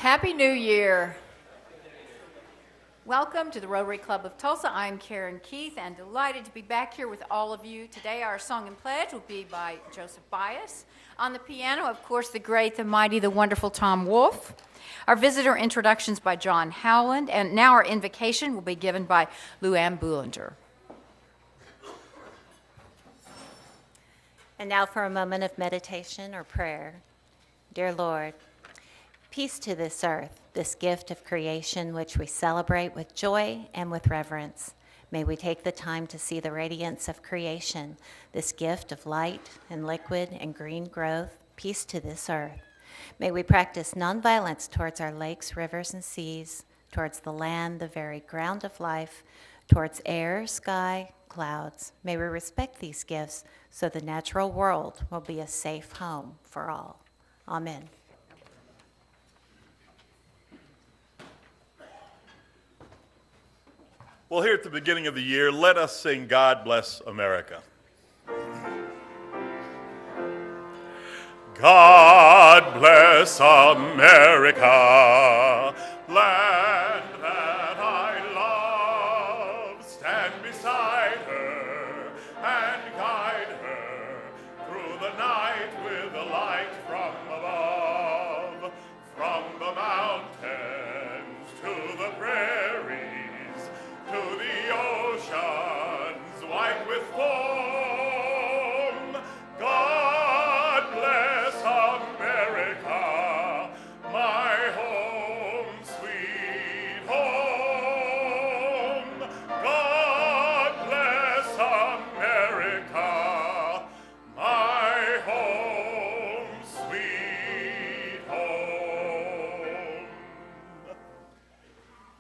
Happy New Year. Welcome to the Rotary Club of Tulsa. I'm Karen Keith and delighted to be back here with all of you. Today our song and pledge will be by Joseph Bias. On the piano, of course, the great, the mighty, the wonderful Tom Wolfe. Our visitor introductions by John Howland, and now our invocation will be given by Luann Boulanger. And now for a moment of meditation or prayer. Dear Lord, peace to this earth, this gift of creation which we celebrate with joy and with reverence. May we take the time to see the radiance of creation, this gift of light and liquid and green growth. Peace to this earth. May we practice nonviolence towards our lakes, rivers, and seas, towards the land, the very ground of life, towards air, sky, clouds. May we respect these gifts so the natural world will be a safe home for all. Amen. Well, here at the beginning of the year, let us sing God Bless America. God bless America, land that I love. Stand beside her and guide her through the night with the light from above. From the mountains to the prairies, to the oceans white with foam. God bless America, my home, sweet home. God bless America, my home, sweet home.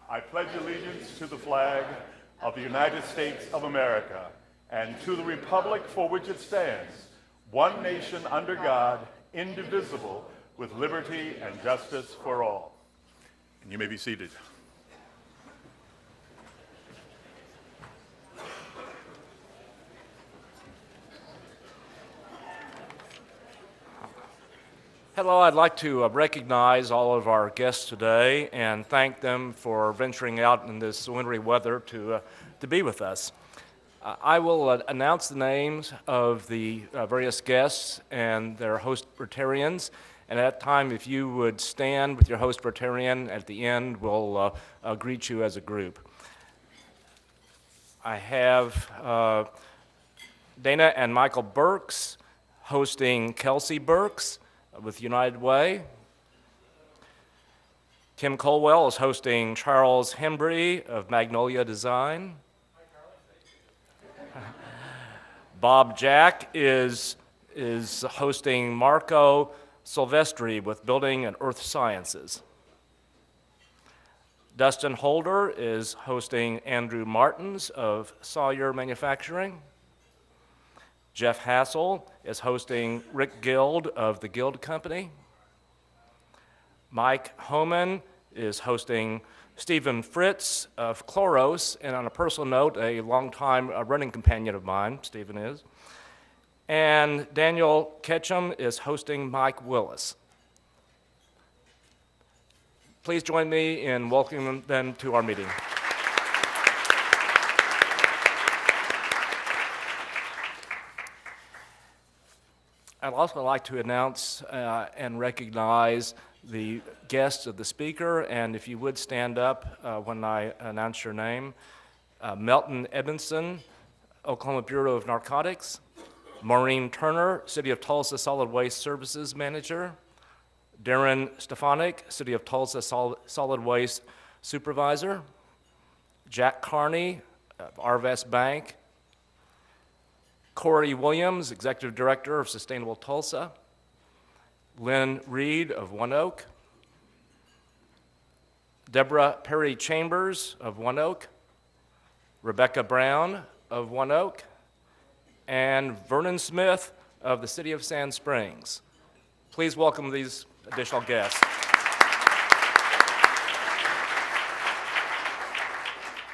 I pledge allegiance to the flag of the United States of America and to the republic for which it stands, one nation under God, indivisible, with liberty and justice for all. And you may be seated. Hello, I'd like to recognize all of our guests today and thank them for venturing out in this wintry weather to be with us. I will announce the names of the various guests and their host Rotarians, and at that time, if you would stand with your host Rotarian, at the end, we'll greet you as a group. I have Dana and Michael Burks hosting Kelsey Burks with United Way. Kim Colwell is hosting Charles Hembry of Magnolia Design. Bob Jack is hosting Marco Silvestri with Building and Earth Sciences. Dustin Holder is hosting Andrew Martins of Sawyer Manufacturing. Jeff Hassel is hosting Rick Guild of the Guild Company. Mike Homan is hosting Stephen Fritz of Chloros, and on a personal note, a longtime running companion of mine, Stephen is. And Daniel Ketchum is hosting Mike Willis. Please join me in welcoming them to our meeting. I'd also like to announce and recognize the guests of the speaker, and if you would stand up when I announce your name. Melton Edmondson, Oklahoma Bureau of Narcotics. Maureen Turner, City of Tulsa Solid Waste Services Manager. Darren Stefanik, City of Tulsa Solid Waste Supervisor. Jack Carney of Arvest Bank. Corey Williams, Executive Director of Sustainable Tulsa. Lynn Reed of One Oak. Deborah Perry Chambers of One Oak. Rebecca Brown of One Oak. And Vernon Smith of the City of Sand Springs. Please welcome these additional guests.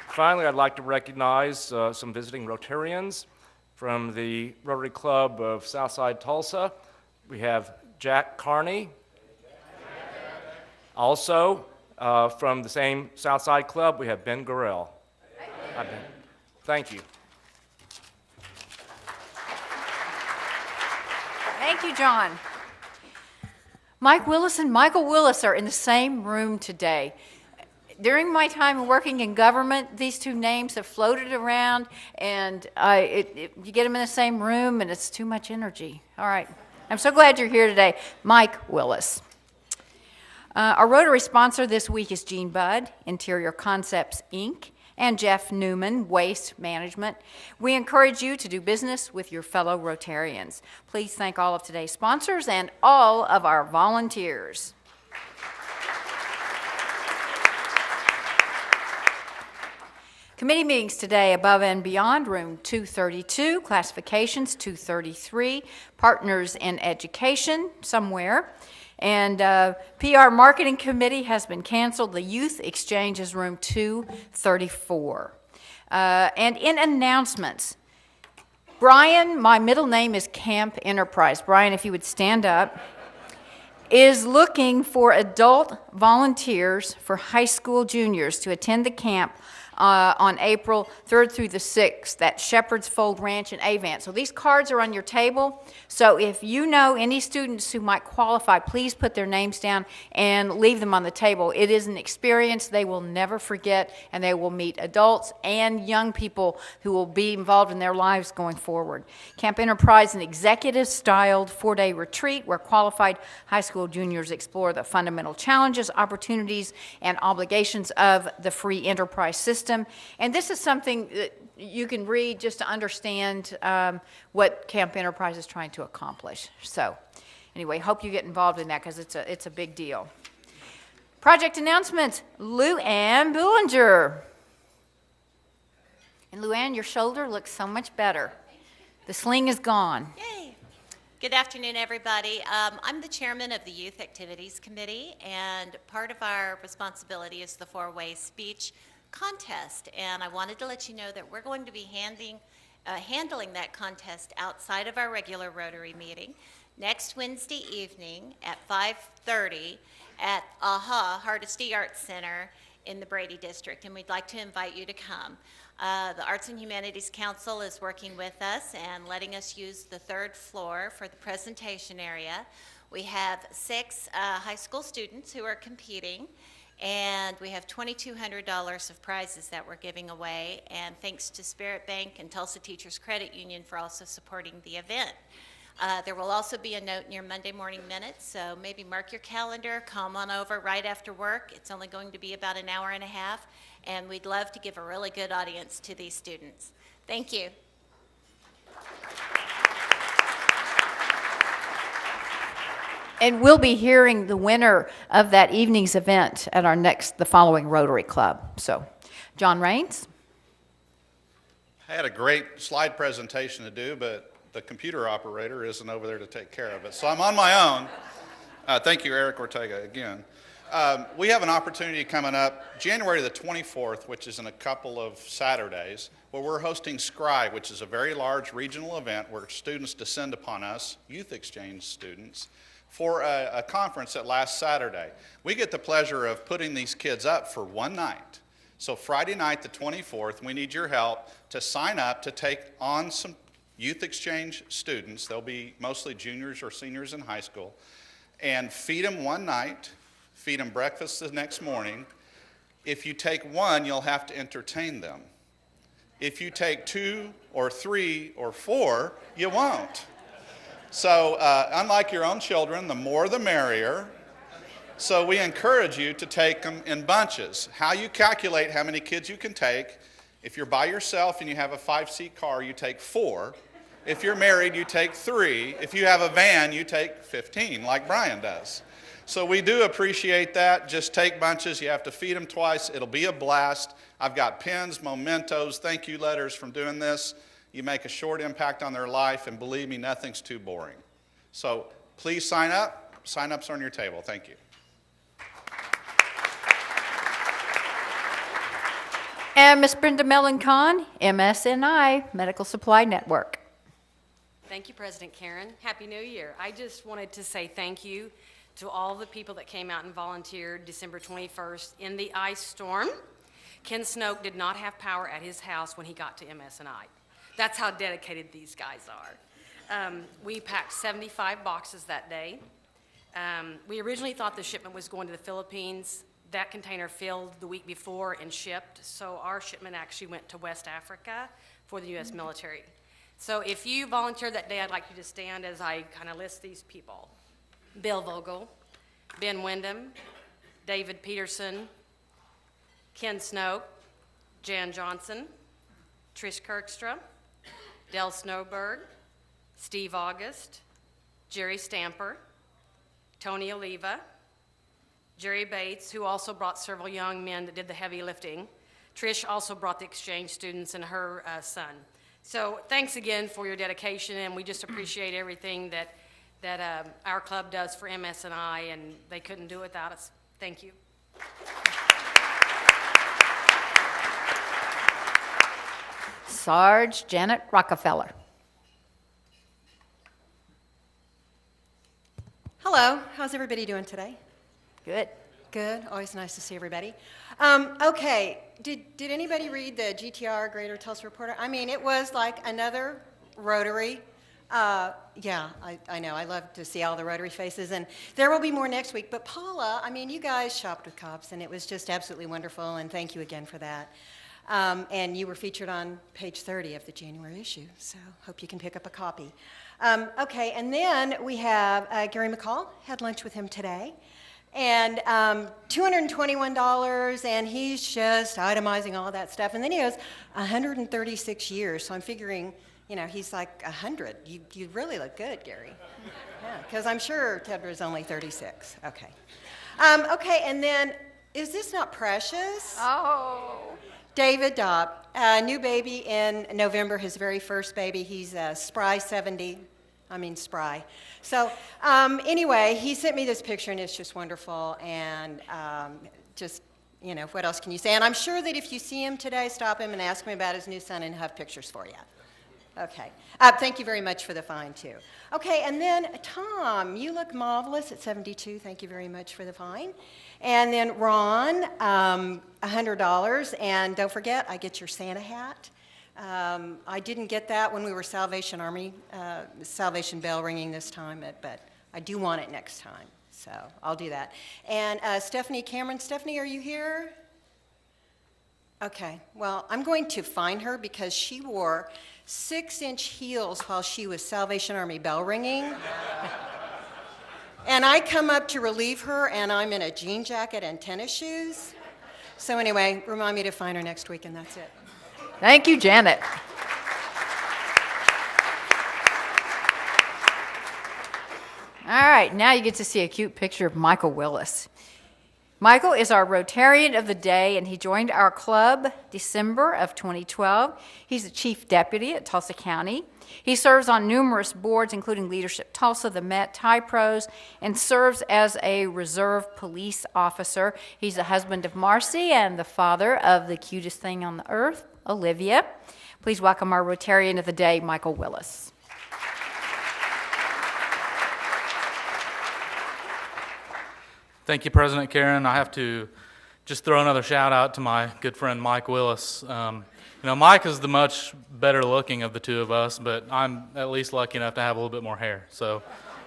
Finally, I'd like to recognize some visiting Rotarians. From the Rotary Club of Southside Tulsa, we have Jack Carney. Also, from the same Southside Club, we have Ben Gorell. Hi, Ben. Thank you. Thank you, John. Mike Willis and Michael Willis are in the same room today. During my time working in government, these two names have floated around, and you get them in the same room, and it's too much energy. All right. I'm so glad you're here today. Mike Willis. Our Rotary sponsor this week is Gene Budd, Interior Concepts, Inc., and Jeff Newman, Waste Management. We encourage you to do business with your fellow Rotarians. Please thank all of today's sponsors and all of our volunteers. Committee meetings today, above and beyond, room 232, classifications 233, partners in education somewhere, and PR Marketing Committee has been canceled. The Youth Exchange is room 234. And in announcements, Brian, my middle name is Camp Enterprise. Brian, if you would stand up, is looking for adult volunteers for high school juniors to attend the camp on April 3rd through the 6th at Shepherd's Fold Ranch in Avant. So these cards are on your table. So if you know any students who might qualify, please put their names down and leave them on the table. It is an experience they will never forget, and they will meet adults and young people who will be involved in their lives going forward. Camp Enterprise, an executive-styled 4-day retreat where qualified high school juniors explore the fundamental challenges, opportunities, and obligations of the free enterprise system. And this is something that you can read just to understand what Camp Enterprise is trying to accomplish. So anyway, hope you get involved in that because it's a big deal. Project announcements, Lou Ann Bullinger. And Lou Ann, your shoulder looks so much better. The sling is gone. Yay. Good afternoon, everybody. I'm the chairman of the Youth Activities Committee, and part of our responsibility is the four-way speech contest, and I wanted to let you know that we're going to be handling that contest outside of our regular Rotary meeting next Wednesday evening at 5:30 at Hardesty Arts Center in the Brady District, and we'd like to invite you to come. The Arts and Humanities Council is working with us and letting us use the 3rd floor for the presentation area. We have 6 high school students who are competing, and we have $2,200 of prizes that we're giving away, and thanks to Spirit Bank and Tulsa Teachers Credit Union for also supporting the event. There will also be a note in your Monday morning minutes, so maybe mark your calendar, come on over right after work. It's only going to be about an hour and a half, and we'd love to give a really good audience to these students. Thank you. And we'll be hearing the winner of that evening's event at the following Rotary Club. So, John Raines. I had a great slide presentation to do, but the computer operator isn't over there to take care of it. So I'm on my own. Thank you, Eric Ortega, again. We have an opportunity coming up January the 24th, which is in a couple of Saturdays, where we're hosting Scribe, which is a very large regional event where students descend upon us, youth exchange students, for a conference that lasts Saturday. We get the pleasure of putting these kids up for one night. So Friday night, the 24th, we need your help to sign up to take on some youth exchange students. They'll be mostly juniors or seniors in high school. And feed them one night, feed them breakfast the next morning. If you take one, you'll have to entertain them. If you take 2 or 3 or 4, you won't. So unlike your own children, the more the merrier. So we encourage you to take them in bunches. How you calculate how many kids you can take, if you're by yourself and you have a 5-seat car, you take 4. If you're married, you take 3. If you have a van, you take 15, like Brian does. So we do appreciate that. Just take bunches. You have to feed them twice. It'll be a blast. I've got pins, mementos, thank you letters from doing this. You make a short impact on their life, and believe me, nothing's too boring. So please sign up. Sign-ups are on your table. Thank you. And Miss Brenda Mellon-Kahn, MSNI, Medical Supply Network. Thank you, President Karen. Happy New Year. I just wanted to say thank you to all the people that came out and volunteered December 21st in the ice storm. Ken Snoke did not have power at his house when he got to MS&I. That's how dedicated these guys are. We packed 75 boxes that day. We originally thought the shipment was going to the Philippines. That container filled the week before and shipped, so our shipment actually went to West Africa for the U.S. military. So if you volunteered that day, I'd like you to stand as I kind of list these people. Bill Vogel, Ben Wyndham, David Peterson, Ken Snoke, Jan Johnson, Trish Kirkstra, Del Snowbird, Steve August, Jerry Stamper, Tony Oliva, Jerry Bates, who also brought several young men that did the heavy lifting. Trish also brought the exchange students and her son. So thanks again for your dedication, and we just appreciate everything that our club does for MS&I, and they couldn't do it without us. Thank you. Sarge Janet Rockefeller. Hello, how's everybody doing today? Good. Good, always nice to see everybody. Okay, did anybody read the GTR Greater Tulsa Reporter? I mean, it was like another Rotary. Yeah, I know, I love to see all the Rotary faces, and there will be more next week. But Paula, I mean, you guys shopped with cops, and it was just absolutely wonderful, and thank you again for that. And you were featured on page 30 of the January issue, so hope you can pick up a copy. Okay, and then we have Gary McCall, had lunch with him today, and $221, and he's just itemizing all that stuff. And then he goes 136 years, so I'm figuring, you know, he's like 100. You really look good, Gary. Yeah, because I'm sure Ted was only 36. Okay. Okay, and then, is this not precious? Oh. David Dobb, new baby in November, his very first baby. He's spry 70. I mean, spry. So anyway, he sent me this picture, and it's just wonderful. And just, you know, what else can you say? And I'm sure that if you see him today, stop him and ask him about his new son, and he'll have pictures for you. Okay. Thank you very much for the fine, too. Okay, and then Tom, you look marvelous at 72. Thank you very much for the fine. And then Ron, $100. And don't forget, I get your Santa hat. I didn't get that when we were Salvation Army, Salvation Bell ringing this time, but I do want it next time. So I'll do that. And Stephanie Cameron. Stephanie, are you here? Okay, well, I'm going to find her because she wore 6-inch heels while she was Salvation Army bell ringing. And I come up to relieve her, and I'm in a jean jacket and tennis shoes. So anyway, remind me to find her next week, and that's it. Thank you, Janet. All right, now you get to see a cute picture of Michael Willis. Michael is our Rotarian of the day, and he joined our club December of 2012. He's the chief deputy at Tulsa County. He serves on numerous boards, including Leadership Tulsa, the Met, Pros, and serves as a reserve police officer. He's the husband of Marcy and the father of the cutest thing on the earth, Olivia. Please welcome our Rotarian of the day, Michael Willis. Thank you, President Karen. I have to just throw another shout out to my good friend Mike Willis. You know, Mike is the much better looking of the two of us, but I'm at least lucky enough to have a little bit more hair. So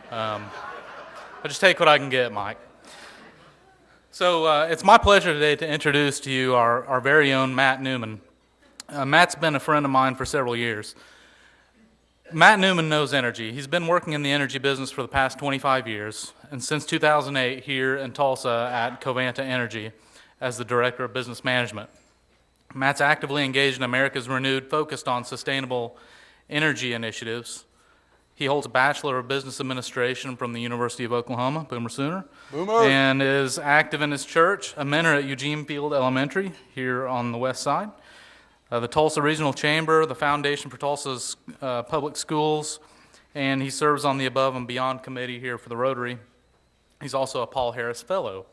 I just take what I can get, Mike. So it's my pleasure today to introduce to you our very own Matt Newman. Matt's been a friend of mine for several years. Matt Newman knows energy. He's been working in the energy business for the past 25 years, and since 2008 here in Tulsa at Covanta Energy as the Director of Business Management. Matt's actively engaged in America's renewed focus on sustainable energy initiatives. He holds a Bachelor of Business Administration from the University of Oklahoma, Boomer Sooner, and is active in his church, a mentor at Eugene Field Elementary here on the west side. The Tulsa Regional Chamber, the Foundation for Tulsa's Public Schools, and he serves on the Above and Beyond Committee here for the Rotary. He's also a Paul Harris Fellow.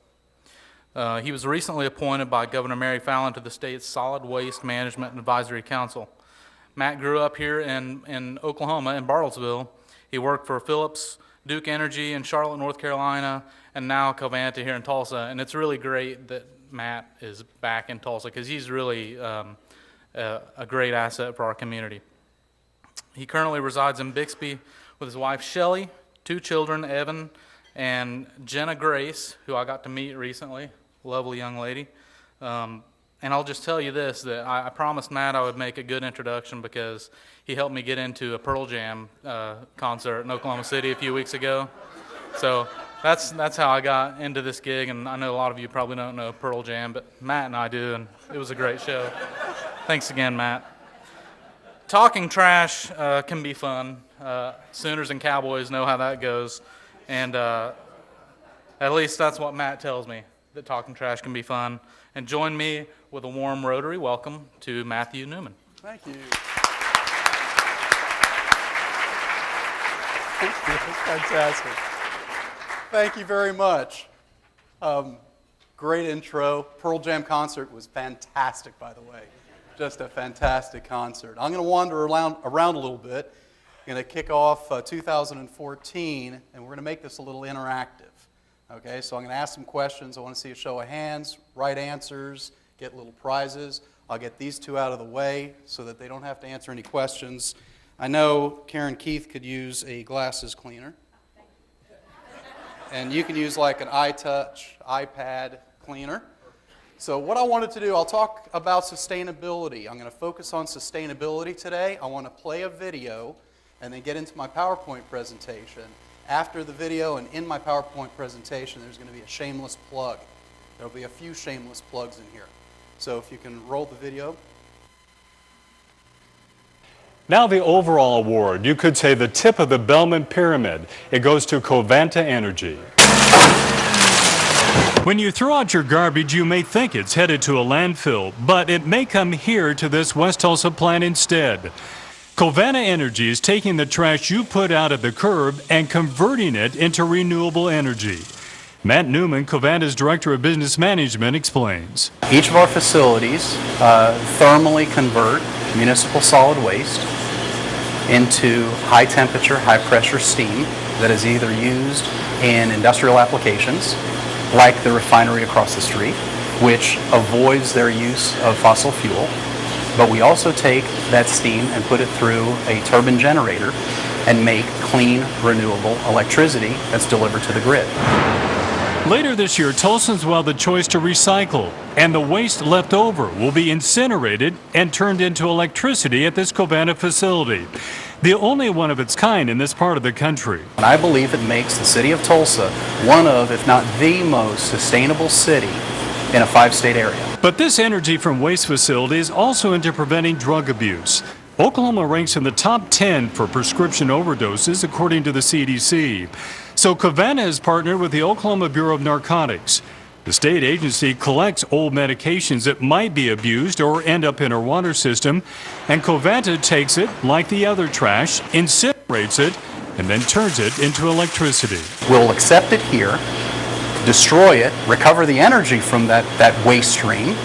He was recently appointed by Governor Mary Fallin to the state's Solid Waste Management Advisory Council. Matt grew up here in Oklahoma, in Bartlesville. He worked for Phillips Duke Energy in Charlotte, North Carolina, and now Covanta here in Tulsa. And it's really great that Matt is back in Tulsa because he's really a great asset for our community. He currently resides in Bixby with his wife Shelley, 2 children, Evan and Jenna Grace, who I got to meet recently, lovely young lady. And I'll just tell you this, that I promised Matt I would make a good introduction because he helped me get into a Pearl Jam concert in Oklahoma City a few weeks ago. So that's how I got into this gig, and I know a lot of you probably don't know Pearl Jam, but Matt and I do, and it was a great show. Thanks again, Matt. Talking trash can be fun. Sooners and Cowboys know how that goes, and at least that's what Matt tells me, that talking trash can be fun. And join me with a warm Rotary welcome to Matthew Newman. Thank you. Thank you. That's fantastic. Thank you very much. Great intro. Pearl Jam concert was fantastic, by the way. Just a fantastic concert. I'm going to wander around a little bit. I'm going to kick off 2014, and we're going to make this a little interactive. Okay, so I'm going to ask some questions. I want to see a show of hands, right answers, get little prizes. I'll get these 2 out of the way so that they don't have to answer any questions. I know Karen Keith could use a glasses cleaner. And you can use like an iTouch, iPad cleaner. So what I wanted to do, I'll talk about sustainability. I'm going to focus on sustainability today. I want to play a video and then get into my PowerPoint presentation. After the video and in my PowerPoint presentation, there's going to be a shameless plug. There'll be a few shameless plugs in here. So if you can roll the video. Now the overall award, you could say the tip of the Bellman Pyramid. It goes to Covanta Energy. When you throw out your garbage, you may think it's headed to a landfill, but it may come here to this West Tulsa plant instead. Covanta Energy is taking the trash you put out at the curb and converting it into renewable energy. Matt Newman, Covanta's Director of Business Management, explains. Each of our facilities thermally convert municipal solid waste into high temperature, high pressure steam that is either used in industrial applications, like the refinery across the street, which avoids their use of fossil fuel. But we also take that steam and put it through a turbine generator and make clean, renewable electricity that's delivered to the grid. Later this year, Tulsans will have the choice to recycle, and the waste left over will be incinerated and turned into electricity at this Covanta facility, the only one of its kind in this part of the country. And I believe it makes the city of Tulsa one of, if not the most sustainable city in a 5-state area. But this energy from waste facility is also into preventing drug abuse. Oklahoma ranks in the top 10 for prescription overdoses, according to the CDC. So Covanta has partnered with the Oklahoma Bureau of Narcotics. The state agency collects old medications that might be abused or end up in our water system, and Covanta takes it, like the other trash, incinerates it, and then turns it into electricity. We'll accept it here, destroy it, recover the energy from that waste stream.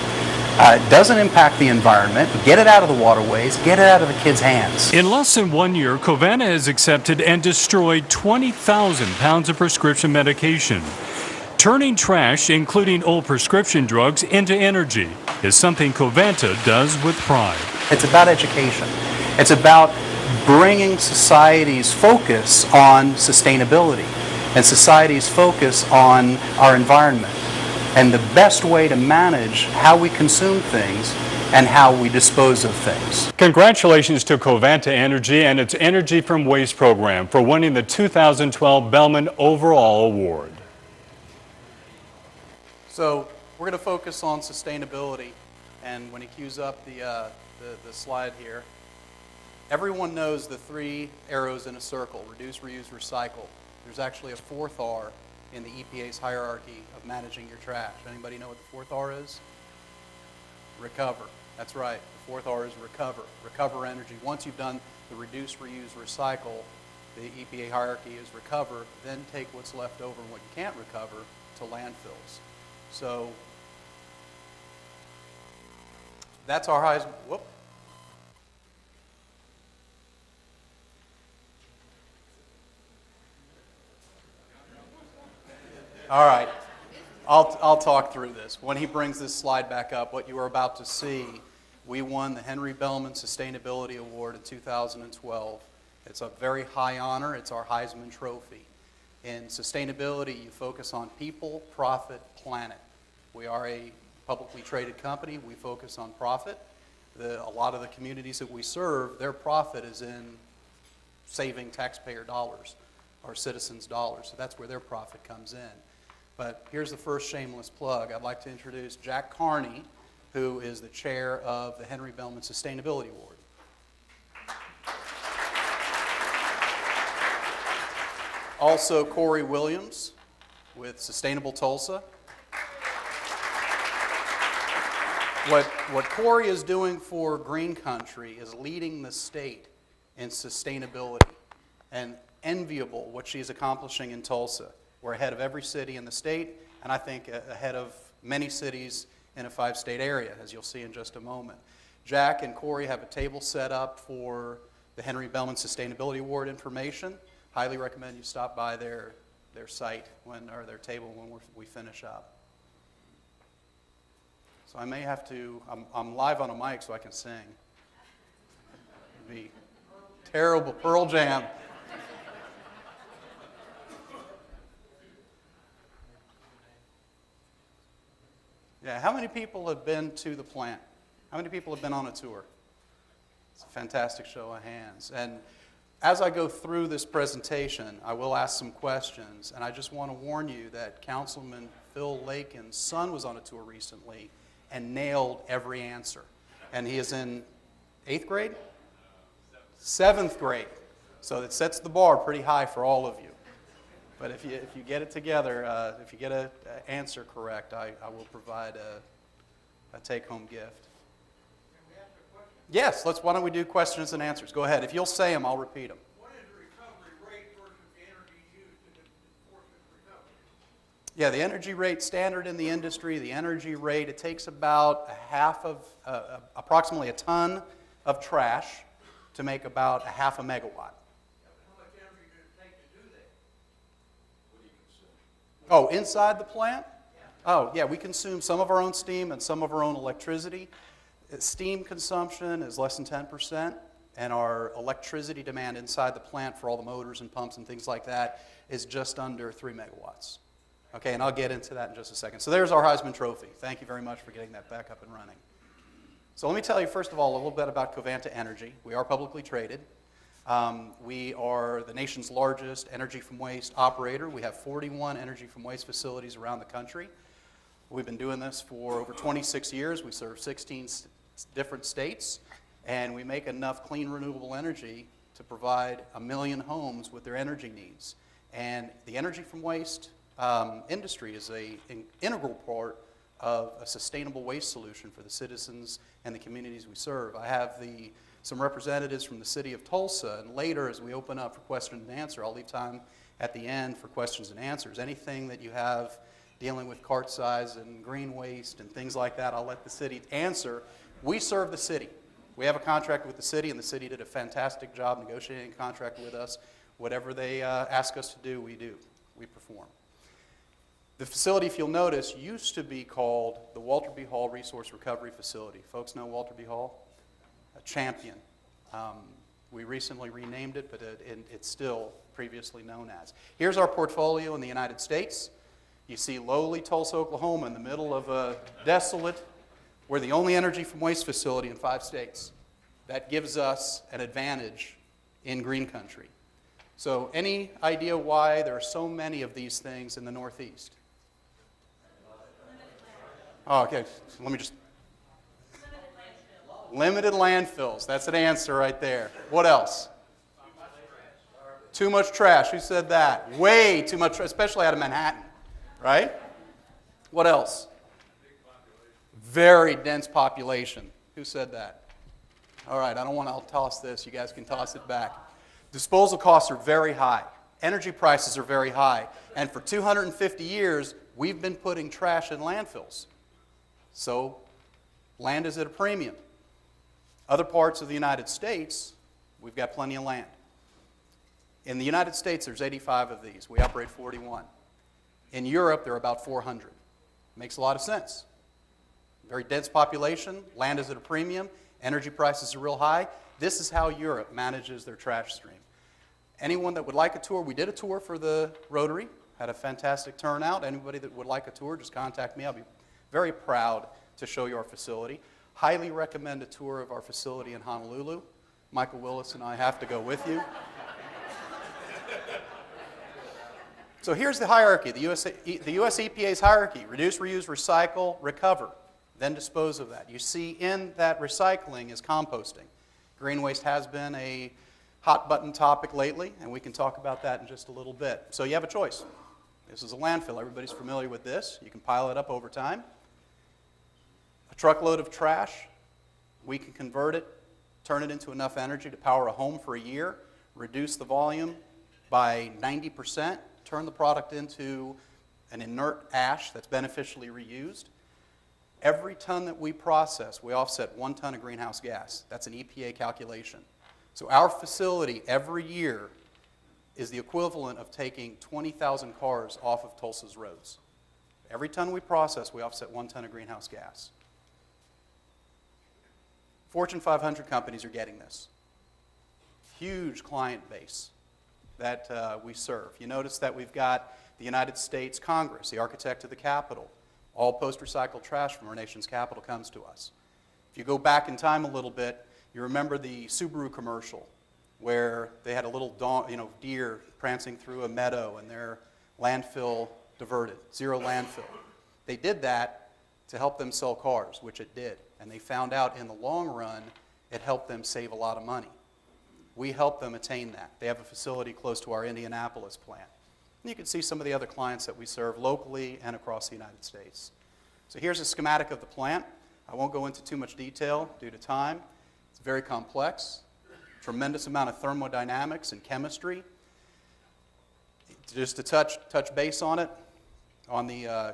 It doesn't impact the environment. Get it out of the waterways, get it out of the kids' hands. In less than 1 year, Covanta has accepted and destroyed 20,000 pounds of prescription medication. Turning trash, including old prescription drugs, into energy is something Covanta does with pride. It's about education. It's about bringing society's focus on sustainability and society's focus on our environment and the best way to manage how we consume things and how we dispose of things. Congratulations to Covanta Energy and its Energy from Waste program for winning the 2012 Bellman Overall Award. So we're going to focus on sustainability, and when he cues up the slide here, everyone knows the 3 arrows in a circle: reduce, reuse, recycle. There's actually a 4th R in the EPA's hierarchy of managing your trash. Anybody know what the 4th R is? Recover. That's right. The 4th R is recover. Recover energy. Once you've done the reduce, reuse, recycle, the EPA hierarchy is recover, then take what's left over and what you can't recover to landfills. So that's our highest. Whoop. All right. I'll talk through this. When he brings this slide back up, what you are about to see, we won the Henry Bellman Sustainability Award in 2012. It's a very high honor. It's our Heisman Trophy. In sustainability, you focus on people, profit, planet. We are a publicly traded company. We focus on profit. A lot of the communities that we serve, their profit is in saving taxpayer dollars or citizens' dollars. So that's where their profit comes in. But here's the first shameless plug. I'd like to introduce Jack Carney, who is the chair of the Henry Bellman Sustainability Award. Also, Corey Williams with Sustainable Tulsa. What Corey is doing for Green Country is leading the state in sustainability, and enviable what she's accomplishing in Tulsa. We're ahead of every city in the state, and I think ahead of many cities in a 5-state area, as you'll see in just a moment. Jack and Corey have a table set up for the Henry Bellman Sustainability Award information. Highly recommend you stop by their site or their table when we finish up. So I may have to, I'm live on a mic so I can sing. It'd be terrible. Pearl Jam. Yeah, how many people have been to the plant? How many people have been on a tour? It's a fantastic show of hands. And as I go through this presentation, I will ask some questions. And I just want to warn you that Councilman Phil Lakin's son was on a tour recently and nailed every answer. And he is in 8th grade? 7th grade. So it sets the bar pretty high for all of you. But if you get it together, if you get an answer correct, I will provide a take-home gift. Yes, why don't we do questions and answers? Go ahead. If you'll say them, I'll repeat them. What is the recovery rate versus the energy used to enforce this recovery? Yeah, the energy rate standard in the industry, the energy rate, it takes about approximately a ton of trash to make about a half a megawatt. How much energy does it take to do that? What do you consume? Oh, inside the plant? Oh, yeah, we consume some of our own steam and some of our own electricity. Steam consumption is less than 10%, and our electricity demand inside the plant for all the motors and pumps and things like that is just under 3 megawatts. Okay, and I'll get into that in just a second. So there's our Heisman Trophy. Thank you very much for getting that back up and running. So let me tell you, first of all, a little bit about Covanta Energy. We are publicly traded. We are the nation's largest energy from waste operator. We have 41 energy from waste facilities around the country. We've been doing this for over 26 years. We serve 16 different states, and we make enough clean, renewable energy to provide 1 million homes with their energy needs. And the energy from waste industry is an integral part of a sustainable waste solution for the citizens and the communities we serve. I have some representatives from the city of Tulsa, and later as we open up for question and answer, I'll leave time at the end for questions and answers. Anything that you have dealing with cart size and green waste and things like that, I'll let the city answer. We serve the city. We have a contract with the city, and the city did a fantastic job negotiating a contract with us. Whatever they ask us to do, we do. We perform. The facility, if you'll notice, used to be called the Walter B. Hall Resource Recovery Facility. Folks know Walter B. Hall? A champion. We recently renamed it, but it's still previously known as. Here's our portfolio in the United States. You see lowly Tulsa, Oklahoma in the middle of a desolate. We're the only energy from waste facility in 5 states. That gives us an advantage in Green Country. So any idea why there are so many of these things in the Northeast? Oh, okay, let me just... Limited landfills. That's an answer right there. What else? Too much trash. Who said that? Way too much, especially out of Manhattan, right? What else? Very dense population. Who said that? All right, I'll toss this. You guys can toss it back. Disposal costs are very high. Energy prices are very high. And for 250 years, we've been putting trash in landfills. So land is at a premium. Other parts of the United States, we've got plenty of land. In the United States, there's 85 of these. We operate 41. In Europe, there are about 400. Makes a lot of sense. Very dense population, land is at a premium, energy prices are real high. This is how Europe manages their trash stream. Anyone that would like a tour, we did a tour for the Rotary, had a fantastic turnout. Anybody that would like a tour, just contact me. I'll be very proud to show you our facility. Highly recommend a tour of our facility in Honolulu. Michael Willis and I have to go with you. So here's the hierarchy, the US EPA's hierarchy: reduce, reuse, recycle, recover, then dispose of that. You see in that recycling is composting. Green waste has been a hot button topic lately, and we can talk about that in just a little bit. So you have a choice. This is a landfill. Everybody's familiar with this. You can pile it up over time. A truckload of trash, we can convert it, turn it into enough energy to power a home for a year, reduce the volume by 90%, turn the product into an inert ash that's beneficially reused. Every ton that we process, we offset 1 ton of greenhouse gas. That's an EPA calculation. So our facility every year is the equivalent of taking 20,000 cars off of Tulsa's roads. Every ton we process, we offset 1 ton of greenhouse gas. Fortune 500 companies are getting this. Huge client base that we serve. You notice that we've got the United States Congress, the architect of the Capitol. All post-recycled trash from our nation's capital comes to us. If you go back in time a little bit, you remember the Subaru commercial where they had a little deer prancing through a meadow and their landfill diverted, zero landfill. They did that to help them sell cars, which it did. And they found out in the long run, it helped them save a lot of money. We helped them attain that. They have a facility close to our Indianapolis plant. And you can see some of the other clients that we serve locally and across the United States. So here's a schematic of the plant. I won't go into too much detail due to time. It's very complex, tremendous amount of thermodynamics and chemistry. Just to touch base on it, on the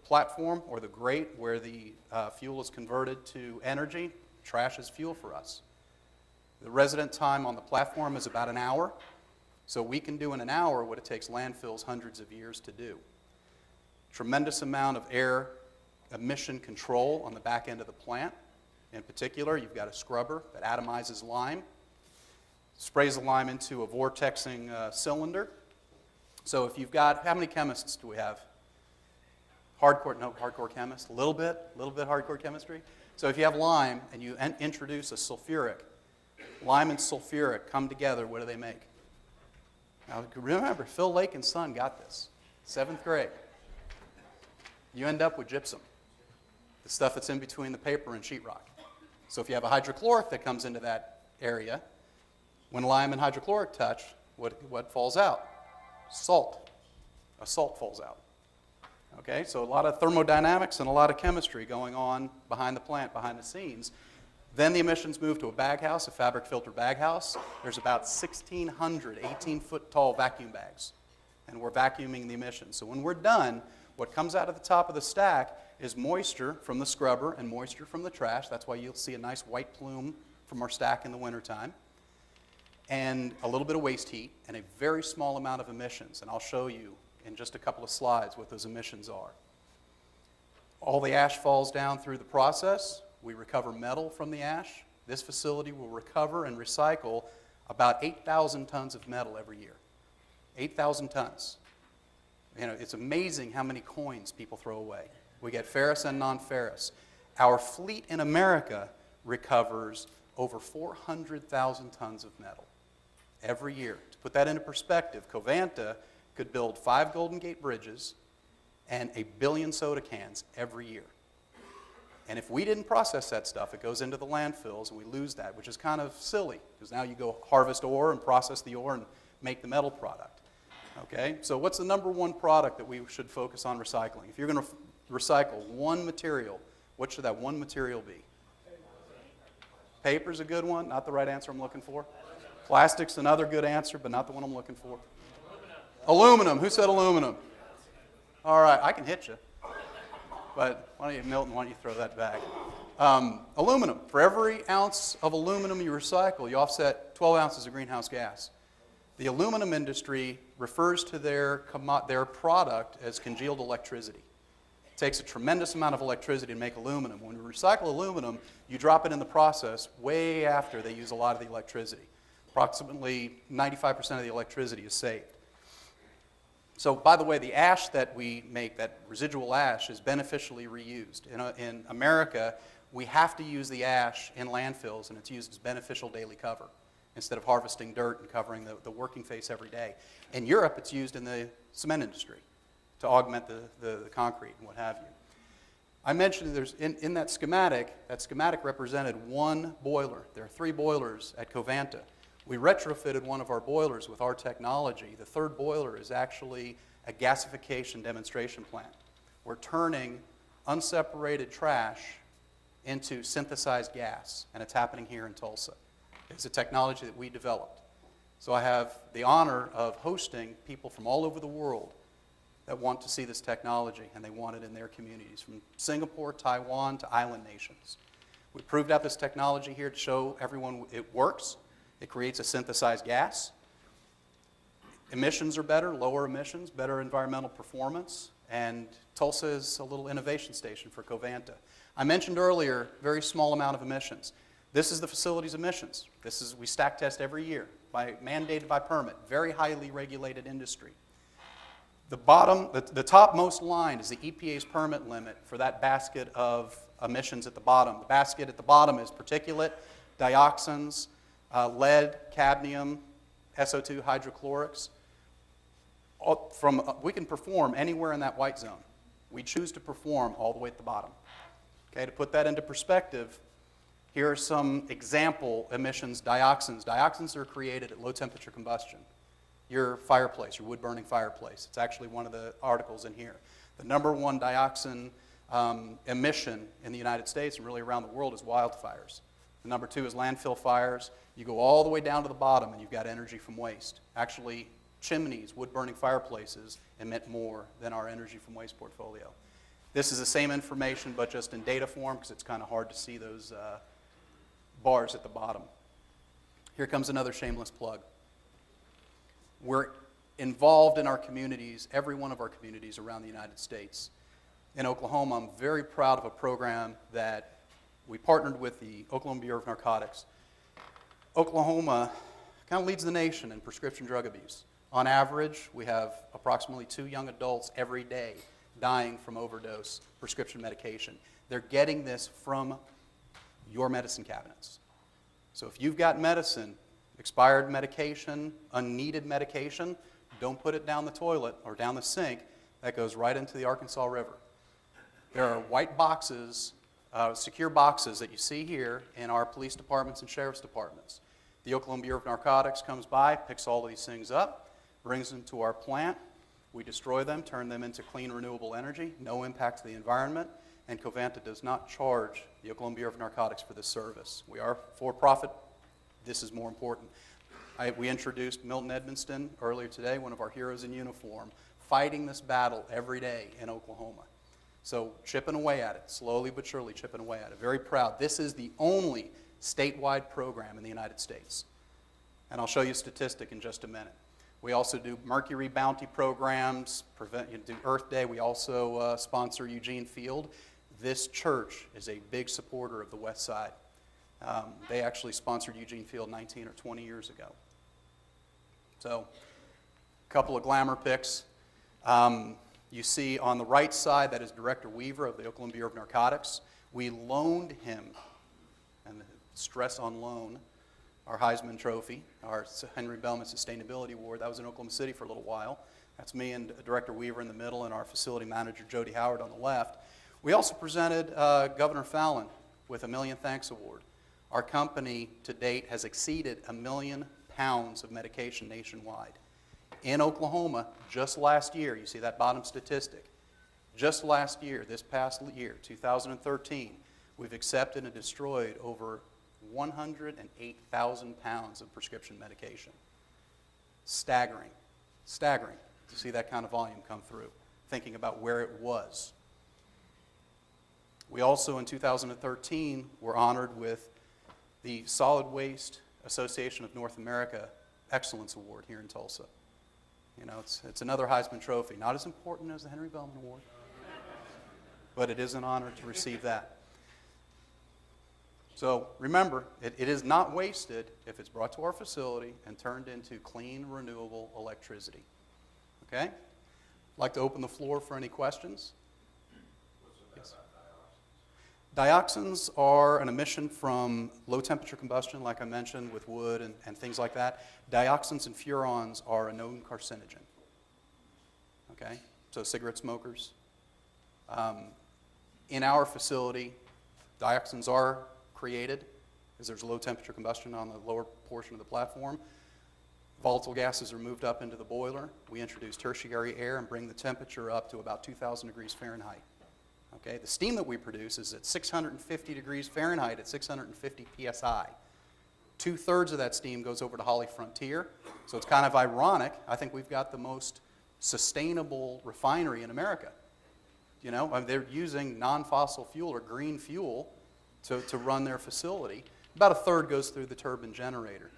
platform or the grate where the fuel is converted to energy, trash is fuel for us. The resident time on the platform is about an hour, so we can do in an hour what it takes landfills hundreds of years to do. Tremendous amount of air emission control on the back end of the plant. In particular, you've got a scrubber that atomizes lime, sprays the lime into a vortexing cylinder. So if you've got, how many chemists do we have? Hardcore chemist, a little bit hardcore chemistry. So if you have lime and you introduce a sulfuric, lime and sulfuric come together, what do they make? Now remember, Phil Lake and Son got this, 7th grade. You end up with gypsum, the stuff that's in between the paper and sheetrock. So if you have a hydrochloric that comes into that area, when lime and hydrochloric touch, what falls out? Salt. A salt falls out. Okay, so a lot of thermodynamics and a lot of chemistry going on behind the plant, behind the scenes. Then the emissions move to a bag house, a fabric filter bag house. There's about 1,600 18-foot tall vacuum bags, and we're vacuuming the emissions. So when we're done, what comes out of the top of the stack is moisture from the scrubber and moisture from the trash. That's why you'll see a nice white plume from our stack in the wintertime. And a little bit of waste heat and a very small amount of emissions. And I'll show you in just a couple of slides what those emissions are. All the ash falls down through the process. We recover metal from the ash. This facility will recover and recycle about 8,000 tons of metal every year. 8,000 tons. You know, it's amazing how many coins people throw away. We get ferrous and non-ferrous. Our fleet in America recovers over 400,000 tons of metal every year. To put that into perspective, Covanta could build 5 Golden Gate bridges and 1 billion soda cans every year. And if we didn't process that stuff, it goes into the landfills and we lose that, which is kind of silly because now you go harvest ore and process the ore and make the metal product. Okay, so what's the number one product that we should focus on recycling? If you're going to recycle one material, what should that one material be? Paper's a good one, not the right answer I'm looking for. Plastic's another good answer, but not the one I'm looking for. Aluminum. Who said aluminum? All right, I can hit you. But why don't you, Milton, why don't you throw that back? Aluminum. For every ounce of aluminum you recycle, you offset 12 ounces of greenhouse gas. The aluminum industry refers to their product as congealed electricity. It takes a tremendous amount of electricity to make aluminum. When you recycle aluminum, you drop it in the process way after they use a lot of the electricity. Approximately 95% of the electricity is saved. So, by the way, the ash that we make, that residual ash, is beneficially reused. In America, we have to use the ash in landfills, and it's used as beneficial daily cover instead of harvesting dirt and covering the working face every day. In Europe, it's used in the cement industry to augment the concrete and what have you. I mentioned there's in that schematic represented one boiler. There are 3 boilers at Covanta. We retrofitted one of our boilers with our technology. The 3rd boiler is actually a gasification demonstration plant. We're turning unseparated trash into synthesized gas, and it's happening here in Tulsa. It's a technology that we developed. So I have the honor of hosting people from all over the world that want to see this technology, and they want it in their communities, from Singapore, Taiwan, to island nations. We proved out this technology here to show everyone it works. It creates a synthesized gas. Emissions are better, lower emissions, better environmental performance, and Tulsa is a little innovation station for Covanta. I mentioned earlier, very small amount of emissions. This is the facility's emissions. We stack test every year, mandated by permit, very highly regulated industry. The topmost line is the EPA's permit limit for that basket of emissions at the bottom. The basket at the bottom is particulate, dioxins, lead, cadmium, SO2 hydrochlorics. We can perform anywhere in that white zone. We choose to perform all the way at the bottom. Okay, to put that into perspective, here are some example emissions, dioxins. Dioxins are created at low temperature combustion. Your fireplace, your wood-burning fireplace. It's actually one of the articles in here. The number 1 dioxin emission in the United States and really around the world is wildfires. The number 2 is landfill fires. You go all the way down to the bottom and you've got energy from waste. Actually, chimneys, wood-burning fireplaces emit more than our energy from waste portfolio. This is the same information but just in data form because it's kind of hard to see those bars at the bottom. Here comes another shameless plug. We're involved in our communities, every one of our communities around the United States. In Oklahoma, I'm very proud of a program that we partnered with the Oklahoma Bureau of Narcotics. Oklahoma kind of leads the nation in prescription drug abuse. On average, we have approximately 2 young adults every day dying from overdose prescription medication. They're getting this from your medicine cabinets. So if you've got medicine, expired medication, unneeded medication, don't put it down the toilet or down the sink. That goes right into the Arkansas River. There are white boxes, secure boxes that you see here in our police departments and sheriff's departments. The Oklahoma Bureau of Narcotics comes by, picks all of these things up, brings them to our plant. We destroy them, turn them into clean, renewable energy, no impact to the environment, and Covanta does not charge the Oklahoma Bureau of Narcotics for this service. We are for-profit. This is more important. We introduced Milton Edmonston earlier today, one of our heroes in uniform, fighting this battle every day in Oklahoma. So chipping away at it, slowly but surely chipping away at it. Very proud. This is the only statewide program in the United States. And I'll show you a statistic in just a minute. We also do Mercury Bounty programs, do Earth Day. We also sponsor Eugene Field. This church is a big supporter of the West Side. They actually sponsored Eugene Field 19 or 20 years ago. So, a couple of glamour pics. You see on the right side, that is Director Weaver of the Oklahoma Bureau of Narcotics. We loaned him, and stress on loan, our Heisman Trophy, our Henry Bellman Sustainability Award. That was in Oklahoma City for a little while. That's me and Director Weaver in the middle and our facility manager, Jody Howard, on the left. We also presented Governor Fallon with a Million Thanks Award. Our company to date has exceeded 1 million pounds of medication nationwide. In Oklahoma, just last year, you see that bottom statistic, just last year, this past year, 2013, we've accepted and destroyed over 108,000 pounds of prescription medication. Staggering, staggering to see that kind of volume come through, thinking about where it was. We also, in 2013, were honored with the Solid Waste Association of North America Excellence Award here in Tulsa. You know, it's another Heisman Trophy. Not as important as the Henry Bellman Award, but it is an honor to receive that. So remember, it is not wasted if it's brought to our facility and turned into clean, renewable electricity. Okay? I'd like to open the floor for any questions. Yes. Dioxins are an emission from low temperature combustion, like I mentioned, with wood and things like that. Dioxins and furans are a known carcinogen. Okay? So cigarette smokers. In our facility, dioxins are created as there's low temperature combustion on the lower portion of the platform. Volatile gases are moved up into the boiler. We introduce tertiary air and bring the temperature up to about 2,000 degrees Fahrenheit. Okay, the steam that we produce is at 650 degrees Fahrenheit at 650 psi. 2/3 of that steam goes over to Holly Frontier. So it's kind of ironic. I think we've got the most sustainable refinery in America. You know, I mean, they're using non-fossil fuel or green fuel to run their facility. About 1/3 goes through the turbine generator.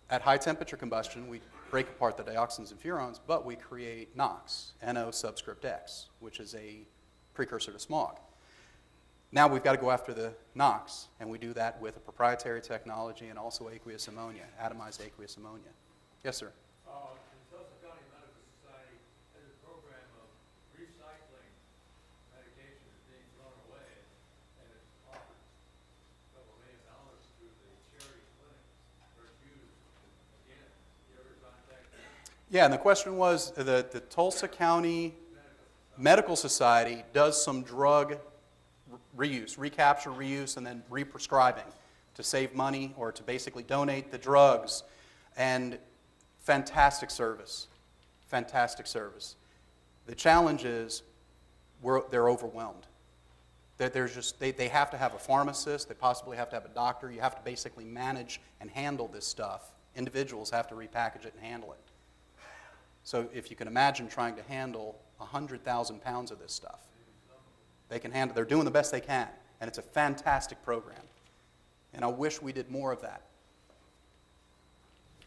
At high temperature combustion, we break apart the dioxins and furans, but we create NOx, NO subscript X, which is a precursor to smog. Now we've got to go after the NOx, and we do that with a proprietary technology and also aqueous ammonia, atomized aqueous ammonia. Yes, sir? The Tulsa County Medical Society has a program of recycling medications being thrown away, and it's offered $2 million through the charity clinics where it's used again. You ever contact them? Yeah, and the question was the Tulsa County Medical Society does some drug reuse, recapture, reuse, and then represcribing to save money or to basically donate the drugs. And fantastic service, fantastic service. The challenge is they're overwhelmed. They have to have a pharmacist, they possibly have to have a doctor. You have to basically manage and handle this stuff. Individuals have to repackage it and handle it. So if you can imagine trying to handle 100,000 pounds of this stuff, they're doing the best they can, and it's a fantastic program. And I wish we did more of that.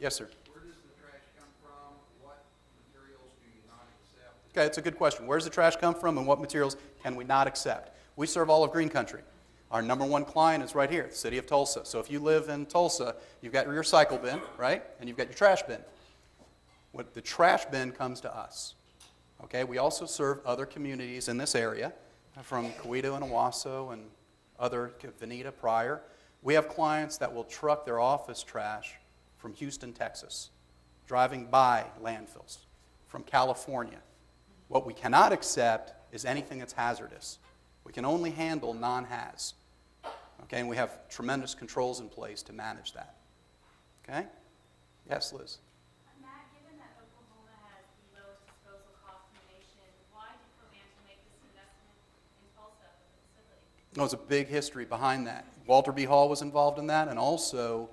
Yes, sir? Where does the trash come from? What materials do you not accept? Okay, it's a good question. Where does the trash come from, and what materials can we not accept? We serve all of Green Country. Our number one client is right here, the city of Tulsa. So if you live in Tulsa, you've got your recycle bin, right? And you've got your trash bin. The trash bin comes to us. Okay, we also serve other communities in this area, from Coweta and Owasso and other, Veneta, Pryor. We have clients that will truck their office trash from Houston, Texas, driving by landfills, from California. What we cannot accept is anything that's hazardous. We can only handle non-haz. Okay, and we have tremendous controls in place to manage that. Okay? Yes, Liz? Matt, given that Oklahoma has the lowest disposal cost in the nation, why did Covanta make this investment in Tulsa with the facility? There's a big history behind that. Walter B. Hall was involved in that, and also,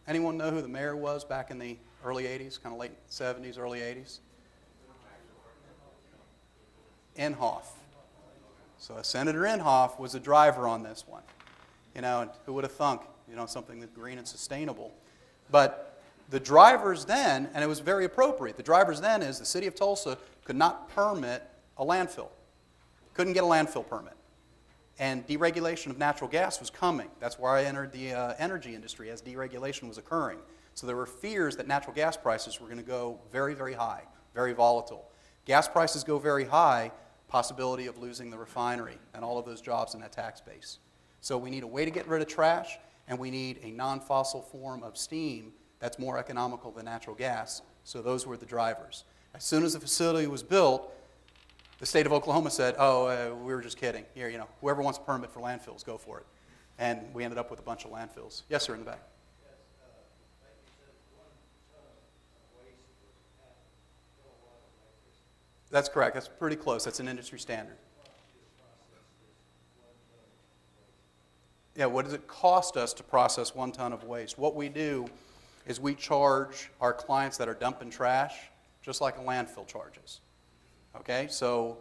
anyone know who the mayor was back in the early 80s, kind of late 70s, early 80s? Inhofe. So Senator Inhofe was a driver on this one. You know, and who would have thunk, you know, something that's green and sustainable. But the drivers then, and it was very appropriate, the drivers then is the city of Tulsa could not permit a landfill. Couldn't get a landfill permit. And deregulation of natural gas was coming. That's why I entered the energy industry as deregulation was occurring. So there were fears that natural gas prices were going to go very, very high, very volatile. Gas prices go very high, possibility of losing the refinery and all of those jobs in that tax base. So we need a way to get rid of trash, and we need a non-fossil form of steam that's more economical than natural gas. So those were the drivers. As soon as the facility was built, the state of Oklahoma said, we were just kidding. Here, you know, whoever wants a permit for landfills, go for it. And we ended up with a bunch of landfills. Yes, sir, in the back. That's correct. That's pretty close. That's an industry standard. Yeah, what does it cost us to process 1 ton of waste? What we do is we charge our clients that are dumping trash just like a landfill charges. Okay, so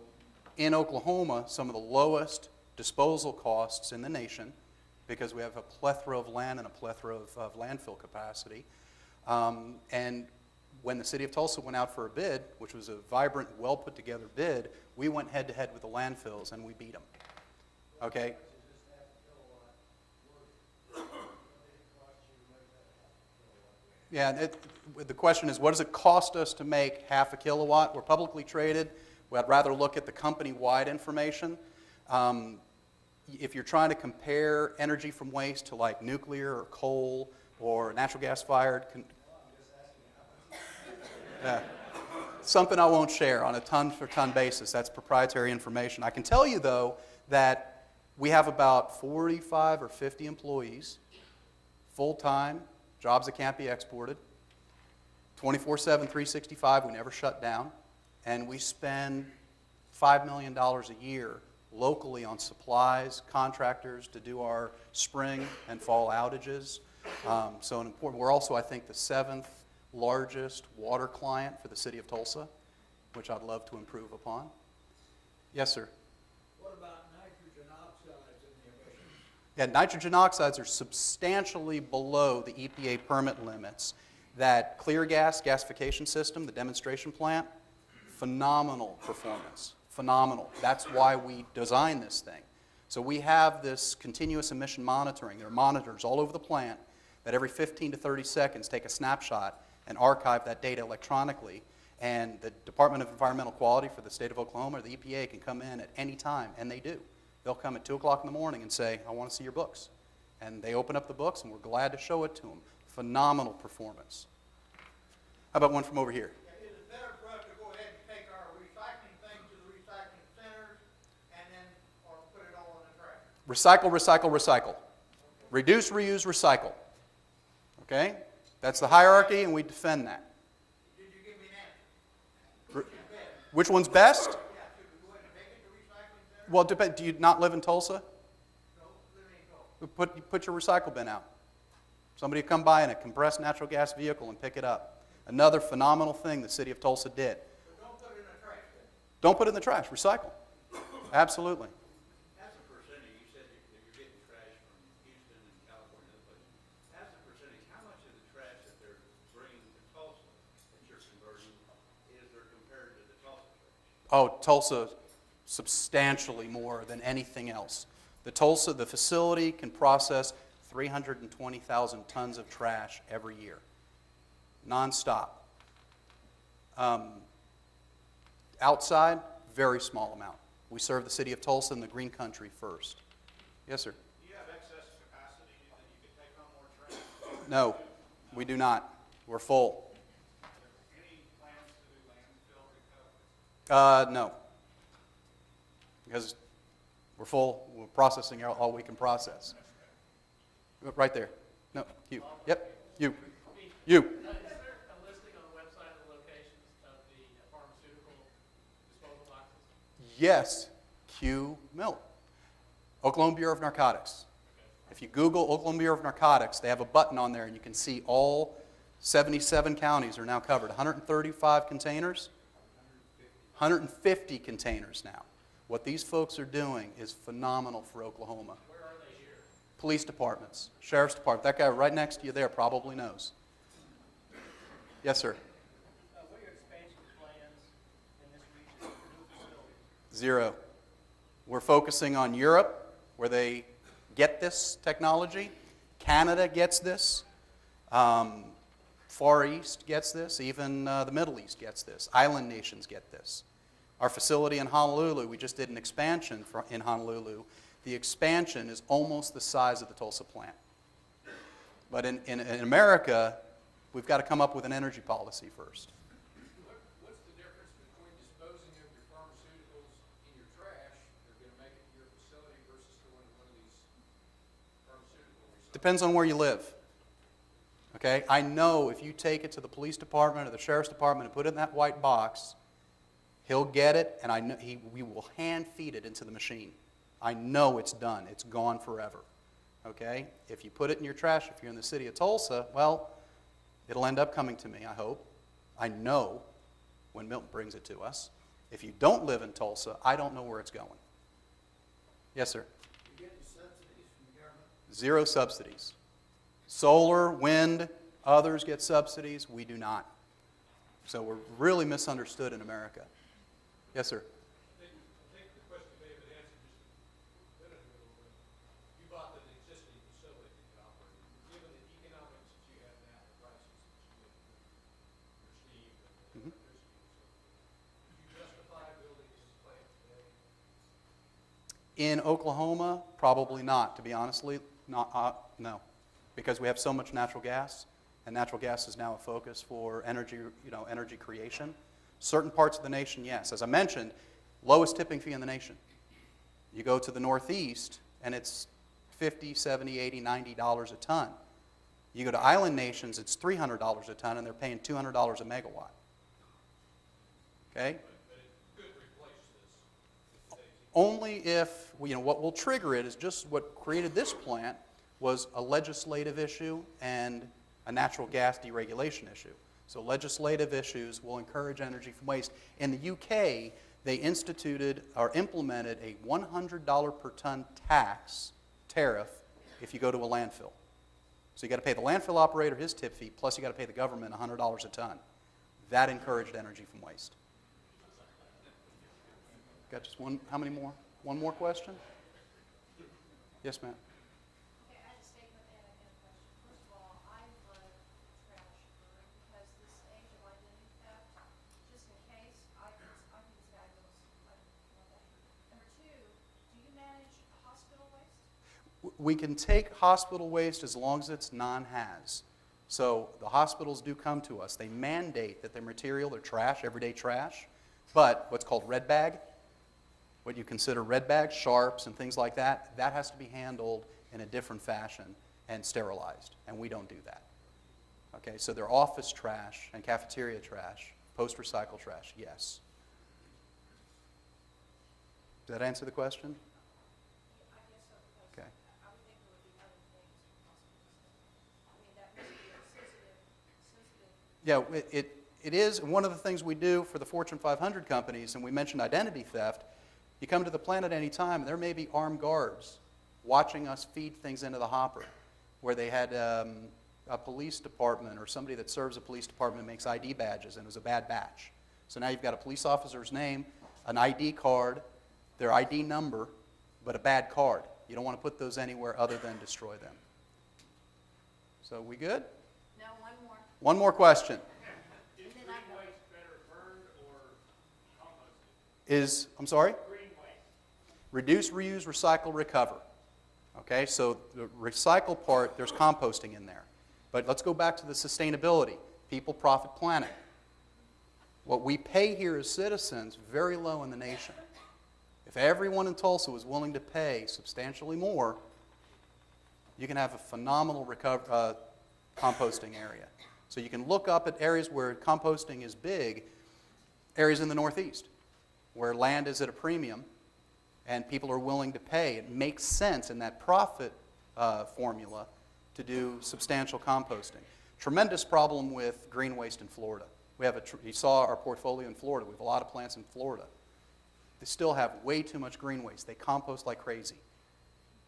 in Oklahoma, some of the lowest disposal costs in the nation, because we have a plethora of land and a plethora of landfill capacity, And when the city of Tulsa went out for a bid, which was a vibrant, well put together bid, we went head to head with the landfills and we beat them. Okay? Yeah, the question is, what does it cost us to make half a kilowatt? We're publicly traded. I'd rather look at the company-wide information. If you're trying to compare energy from waste to like nuclear or coal or natural gas-fired, something I won't share on a ton-for-ton basis. That's proprietary information. I can tell you, though, that we have about 45 or 50 employees, full-time, jobs that can't be exported, 24/7, 365, we never shut down, and we spend $5 million a year locally on supplies, contractors to do our spring and fall outages. We're also, I think, the 7th largest water client for the city of Tulsa, which I'd love to improve upon. Yes, sir. What about nitrogen oxides in the emissions? Yeah, nitrogen oxides are substantially below the EPA permit limits. That clear gas gasification system, the demonstration plant, phenomenal performance, phenomenal. That's why we designed this thing. So we have this continuous emission monitoring. There are monitors all over the plant that every 15 to 30 seconds take a snapshot and archive that data electronically. And the Department of Environmental Quality for the state of Oklahoma, or the EPA, can come in at any time, and they do. They'll come at 2 o'clock in the morning and say, I want to see your books. And they open up the books, and we're glad to show it to them. Phenomenal performance. How about one from over here? Is it better for us to go ahead and take our recycling thing to the recycling centers and then, or put it all in the trash? Recycle, recycle, recycle. Reduce, reuse, recycle. Okay? That's the hierarchy, and we defend that. Did you give me an answer? Which one's best? Yeah, should we go ahead and take it to recycling centers? Well, do you not live in Tulsa? No, live in Tulsa. Put your recycle bin out. Somebody will come by in a compressed natural gas vehicle and pick it up. Another phenomenal thing the city of Tulsa did. But don't put it in the trash bin. Don't put it in the trash. Recycle. Absolutely. That's a percentage. You said that you're getting trash from Houston and California and other places. That's a percentage. How much of the trash that they're bringing to Tulsa that you're converting is there compared to the Tulsa trash? Oh, Tulsa, substantially more than anything else. The facility can process 320,000 tons of trash every year, nonstop. Outside, very small amount. We serve the city of Tulsa and the Green Country first. Yes, sir. Do you have excess capacity that you can take on more trash? No, we do not. We're full. Any plans to do landfill recovery? No. Because we're full, we're processing all we can process. Right there. No, you. Yep, you. You. Is there a listing on the website of the locations of the pharmaceutical disposal boxes? Yes, Q Mill. Oklahoma Bureau of Narcotics. If you Google Oklahoma Bureau of Narcotics, they have a button on there and you can see all 77 counties are now covered. 135 containers, 150 containers now. What these folks are doing is phenomenal for Oklahoma. Where are they here? Police departments, sheriff's department. That guy right next to you there probably knows. Yes, sir. What are your expansion plans in this region for new facilities? 0. We're focusing on Europe, where they get this technology. Canada gets this. Far East gets this. Even the Middle East gets this. Island nations get this. Our facility in Honolulu, we just did an expansion in Honolulu. The expansion is almost the size of the Tulsa plant. But in America, we've got to come up with an energy policy first. What's the difference between disposing of your pharmaceuticals in your trash, they're going to make it to your facility, versus going to one of these pharmaceutical? Depends on where you live. Okay? I know if you take it to the police department or the sheriff's department and put it in that white box, he'll get it, and I know we will hand feed it into the machine. I know it's done. It's gone forever. Okay? If you put it in your trash, if you're in the city of Tulsa, well, it'll end up coming to me, I hope. I know when Milton brings it to us. If you don't live in Tulsa, I don't know where it's going. Yes, sir? You get any subsidies from the government? 0 subsidies. Solar, wind, Others get subsidies, we do not. So we're really misunderstood in America. Yes, sir? I think the question may have been answered just a minute ago, but you bought an existing facility that you operate. Given the economics that you have now, the prices that you get for your steam and electricity, would you justify building this plant today? In Oklahoma, probably not, to be honestly, no. Because we have so much natural gas, and natural gas is now a focus for energy, energy creation. Certain parts of the nation, yes. As I mentioned, lowest tipping fee in the nation. You go to the Northeast, and it's $50, $70, $80, $90 a ton. You go to island nations, it's $300 a ton, and they're paying $200 a megawatt. Okay? Only if, what will trigger it is just what created this plant was a legislative issue and a natural gas deregulation issue. So legislative issues will encourage energy from waste. In the UK, they instituted or implemented a $100 per ton tax tariff if you go to a landfill. So you got to pay the landfill operator his tip fee, plus you got to pay the government $100 a ton. That encouraged energy from waste. Got just one, how many more? One more question? Yes, ma'am. Okay, I had a statement and I had a question. First of all, I love trash because this age of identity theft, just in case, I think this guy knows. I love that. Number two, do you manage hospital waste? We can take hospital waste as long as it's non-haz. So the hospitals do come to us. They mandate that their material, their trash, everyday trash, but what's called red bag, what you consider red bags, sharps, and things like that, that has to be handled in a different fashion and sterilized, and we don't do that. Okay, so their office trash and cafeteria trash, post-recycle trash, yes. Does that answer the question? I guess so, because Okay. I would think there would be other things possible. I mean, that must be a sensitive. Yeah, it is. And one of the things we do for the Fortune 500 companies, and we mentioned identity theft, you come to the plant at any time, and there may be armed guards watching us feed things into the hopper, where they had a police department or somebody that serves a police department makes ID badges, and it was a bad batch. So now you've got a police officer's name, an ID card, their ID number, but a bad card. You don't want to put those anywhere other than destroy them. So we good? No, one more. One more question. Is green waste better burned or composted? Is, I'm sorry? Green waste. Reduce, reuse, recycle, recover. Okay, so the recycle part, there's composting in there. But let's go back to the sustainability. People, profit, planet. What we pay here as citizens, very low in the nation. If everyone in Tulsa was willing to pay substantially more, you can have a phenomenal composting area. So you can look up at areas where composting is big, areas in the Northeast, where land is at a premium and people are willing to pay. It makes sense in that profit formula to do substantial composting. Tremendous problem with green waste in Florida. We have you saw our portfolio in Florida. We have a lot of plants in Florida. They still have way too much green waste. They compost like crazy.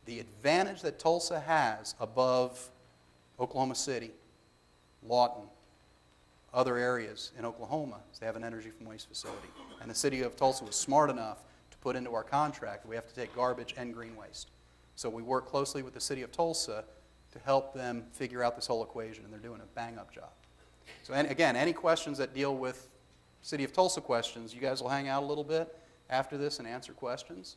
The advantage that Tulsa has above Oklahoma City, Lawton, other areas in Oklahoma is they have an energy from waste facility. And the city of Tulsa was smart enough to put into our contract that we have to take garbage and green waste. So we work closely with the city of Tulsa to help them figure out this whole equation, and they're doing a bang-up job. So again, any questions that deal with city of Tulsa questions, you guys will hang out a little bit after this and answer questions.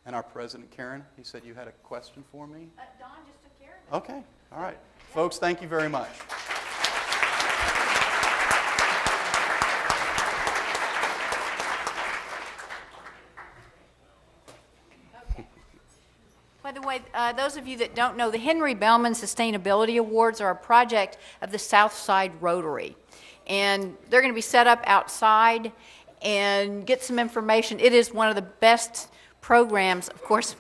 And our president, Karen, he said you had a question for me? Don just took care of it. Okay, all right. Folks, thank you very much. By the way, those of you that don't know, the Henry Bellman Sustainability Awards are a project of the South Side Rotary. And they're going to be set up outside and get some information. It is one of the best programs. Of course,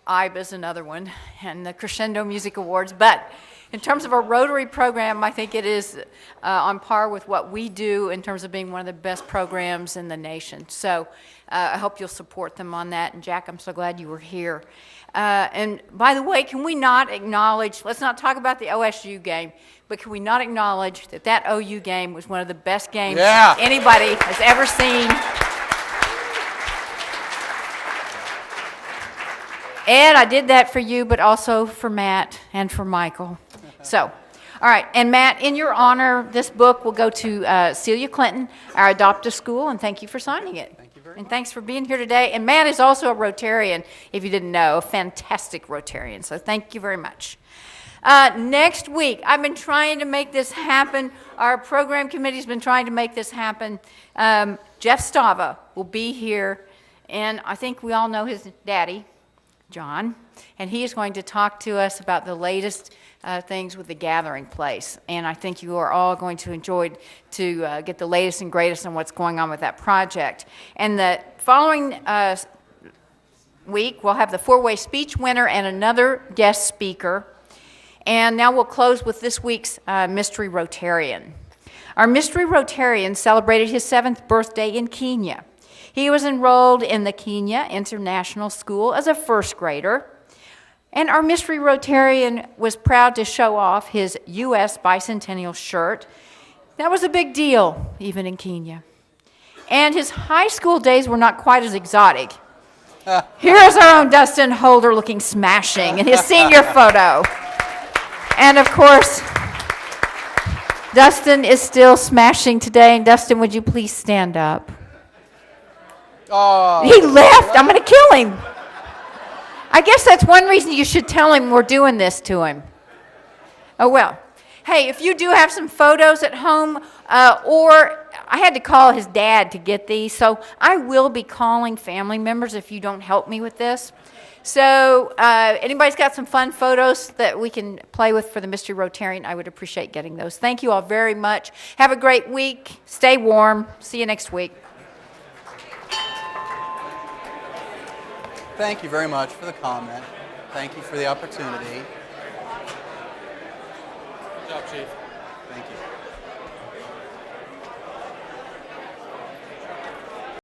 IBA is another one, and the Crescendo Music Awards. But In terms of our Rotary program, I think it is on par with what we do in terms of being one of the best programs in the nation. So I hope you'll support them on that. And Jack, I'm so glad you were here. And by the way, can we not acknowledge, let's not talk about the OSU game, but can we not acknowledge that that OU game was one of the best games anybody has ever seen? Ed, I did that for you, but also for Matt and for Michael. So, all right, and Matt, in your honor, this book will go to Celia Clinton, our adoptive school, and thank you for signing it. Thank you very much. And thanks for being here today. And Matt is also a Rotarian, if you didn't know, a fantastic Rotarian. So thank you very much. Next week, I've been trying to make this happen. Our program committee's been trying to make this happen. Jeff Stava will be here, and I think we all know his daddy, John, and he is going to talk to us about the latest things with the Gathering Place. And I think you are all going to enjoy to get the latest and greatest on what's going on with that project. And the following week, we'll have the four-way speech winner and another guest speaker. And now we'll close with this week's Mystery Rotarian. Our Mystery Rotarian celebrated his 7th birthday in Kenya. He was enrolled in the Kenya International School as a first grader. And our Mystery Rotarian was proud to show off his U.S. bicentennial shirt. That was a big deal, even in Kenya. And his high school days were not quite as exotic. Here is our own Dustin Holder looking smashing in his senior photo. And of course, Dustin is still smashing today. And Dustin, would you please stand up? Oh. He left. I'm going to kill him. I guess that's one reason you should tell him we're doing this to him. Oh, well. Hey, if you do have some photos at home, or I had to call his dad to get these, so I will be calling family members if you don't help me with this. So anybody's got some fun photos that we can play with for the Mystery Rotarian, I would appreciate getting those. Thank you all very much. Have a great week. Stay warm. See you next week. Thank you very much for the comment. Thank you for the opportunity. Good job, Chief. Thank you.